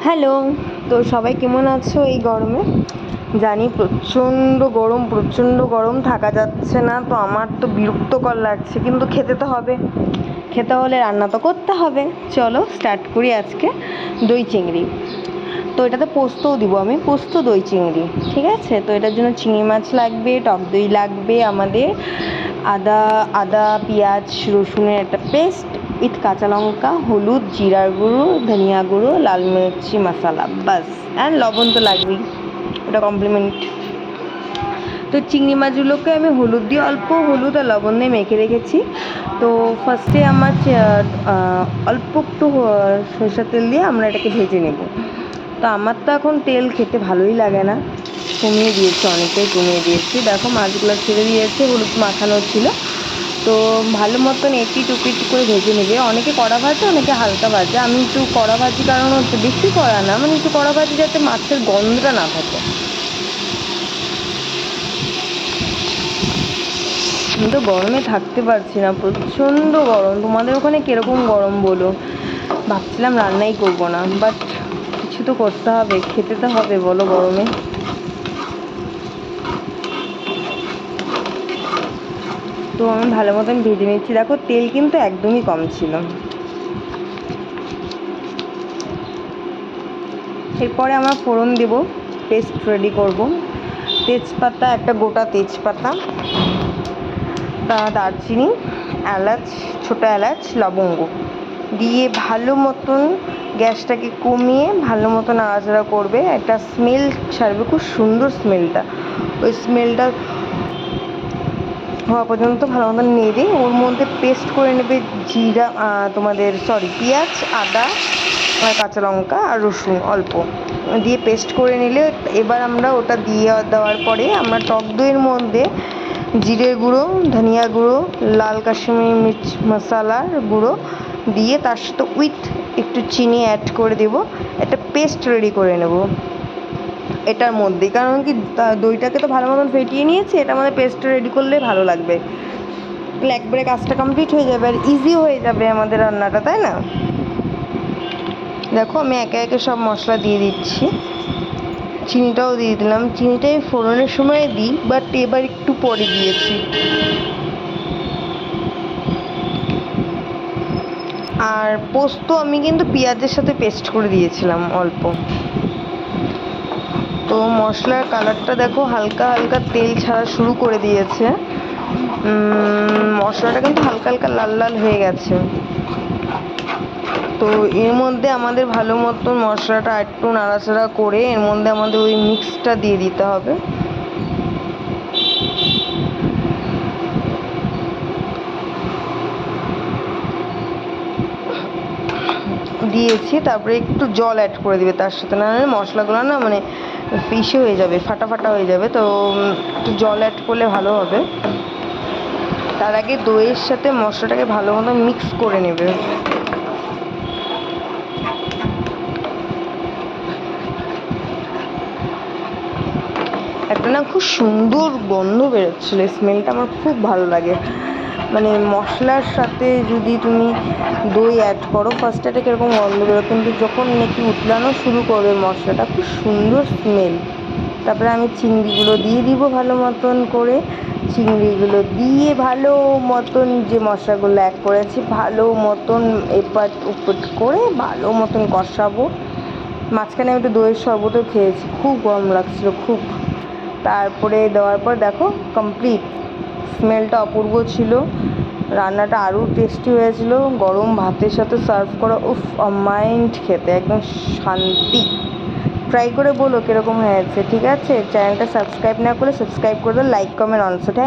Hello, তো সবাই কেমন আছো এই গরমে? জানি প্রচণ্ড গরম থাকা যাচ্ছে না। তো আমার তো বিরক্তকর লাগছে, কিন্তু খেতে তো হবে। খেতে হলে রান্না তো করতে হবে। চলো স্টার্ট করি আজকে দই চিংড়ি। তো এটাতে পোস্তও দিব আমি, পোস্ত দই চিংড়ি, ঠিক আছে? তো এটার জন্য চিংড়ি মাছ লাগবে, টক দই লাগবে আমাদের, আদা পেঁয়াজ রসুনের একটা পেস্ট উইথ কাঁচা লঙ্কা, হলুদ, জিরার গুঁড়ো, ধনিয়া গুঁড়ো, লাল মির্চি মশলা, বাস। অ্যান্ড লবণ তো লাগবেই, ওটা কমপ্লিমেন্ট। তো চিংড়ি মাছগুলোকে আমি অল্প হলুদ আর লবণ দিয়ে মেখে রেখেছি। তো ফার্স্টে আমার অল্প একটু সরষের তেল দিয়ে আমরা এটাকে ভেজে নেব। তো আমার তো এখন তেল খেতে ভালোই লাগে না, কমিয়ে দিয়েছি, অনেকটাই কমিয়ে দিয়েছি। দেখো মাছগুলো ছেড়ে দিয়েছে, হলুদ মাখানো ছিল। তো ভালো মতন এটি করে ভেজে নেবে। অনেকে কড়া ভাজে, অনেকে হালকা ভাজে। আমি একটু কড়া ভাজি, কারণ হচ্ছে বেশি কড়া না, মানে একটু কড়া ভাজি যাতে মাছের গন্ধটা না থাকে। আমি তো গরমে থাকতে পারছি না, প্রচণ্ড গরম। তোমাদের ওখানে কীরকম গরম বলো? ভাবছিলাম রান্নাই করবো না, বাট কিছু তো করতে হবে, খেতে তো হবে বলো গরমে। তো আমি ভালো মতন ভেজে নিচ্ছি। দেখো তেল কিন্তু একদমই কম ছিল। এরপরে আমরা ফোড়ন দেব, পেস্ট রেডি করব। তেজপাতা, একটা গোটা তেজপাতা, দারচিনি, এলাচ, ছোটো এলাচ, লবঙ্গ দিয়ে ভালো মতন গ্যাসটাকে কমিয়ে ভালো মতো নাড়াচাড়া করবে। একটা স্মেল ছাড়বে, খুব সুন্দর স্মেলটা। ওই স্মেলটা হওয়া পর্যন্ত ভালো মতন নেড়ে ওর মধ্যে পেস্ট করে নেবে পেঁয়াজ, আদা আর কাঁচা লঙ্কা আর রসুন অল্প দিয়ে পেস্ট করে নিলে, এবার আমরা ওটা দিয়ে দেওয়ার পরে আমরা টক দইয়ের মধ্যে জিরের গুঁড়ো, ধনিয়া গুঁড়ো, লাল কাশ্মীরি মির্চ মশলার গুঁড়ো দিয়ে তার সাথে উইথ একটু চিনি অ্যাড করে দেবো। একটা পেস্ট রেডি করে নেব এটার মধ্যে, কারণ কি দইটাকে তো ভালো মতন ফেটিয়ে নিয়েছি, এটা আমাদের পেস্টটা রেডি করলে ভালো লাগবে। একবারে কাজটা কমপ্লিট হয়ে যাবে আর ইজি হয়ে যাবে আমাদের রান্নাটা, তাই না? দেখো আমি একে একে সব মশলা দিয়ে দিচ্ছি, চিনিটাও দিয়ে দিলাম। চিনিটা আমি ফোড়নের সময় দিই, বাট এবার একটু পরে দিয়েছি। আর পোস্ত আমি কিন্তু পেঁয়াজের সাথে পেস্ট করে দিয়েছিলাম অল্প। তো মশলার কালারটা দেখো হালকা হালকা তেল ছাড়া শুরু করে দিয়েছে। মশলাটা কিন্তু হালকা হালকা লাল লাল হয়ে গেছে। তো এর মধ্যে আমাদের ভালো মতন মশলাটা একটু নাড়াচাড়া করে এর মধ্যে আমাদের ওই মিক্সটা দিয়ে দিতে হবে। দিয়েছি, তারপরে একটু জল অ্যাড করে দিবে তার সাথে, না হলে মশলাগুলো না মানে ফিশে হয়ে যাবে, ফাটা ফাটা হয়ে যাবে। তো একটু জল অ্যাড করলে ভালো হবে। তার আগে দইয়ের সাথে মশলাটাকে ভালো মতো মিক্স করে নেবে। একটা না খুব সুন্দর গন্ধ বেরোচ্ছিলো, স্মেলটা আমার খুব ভালো লাগে। মানে মশলার সাথে যদি তুমি দই অ্যাড করো, ফার্স্টে এটা কীরকম গন্ধ বেরো, কিন্তু যখন নাকি উতলানো শুরু করবে মশলাটা, খুব সুন্দর স্মেল। তারপরে আমি চিংড়িগুলো দিয়ে দিব ভালো মতন করে। চিংড়িগুলো দিয়ে ভালো মতন যে মশলাগুলো অ্যাড করেছি ভালো মতন এপাট উপাট করে ভালো মতন কষাবো। মাঝখানে আমি একটু দইয়ের শরবতও খেয়েছি, খুব গরম লাগছিলো খুব। তারপরে দেওয়ার পর দেখো কমপ্লিট, স্মেলটা অপূর্ব ছিল, রান্নাটা আরও টেস্টি হয়েছিল। গরম ভাতের সাথে সার্ভ করা, উফ মাইন্ড খেতে একদম শান্তি। ট্রাই করে বলো কীরকম হয়েছে, ঠিক আছে? চ্যানেলটা সাবস্ক্রাইব না করলে সাবস্ক্রাইব করে দাও, লাইক কমেন্ট অলসো। থ্যাংক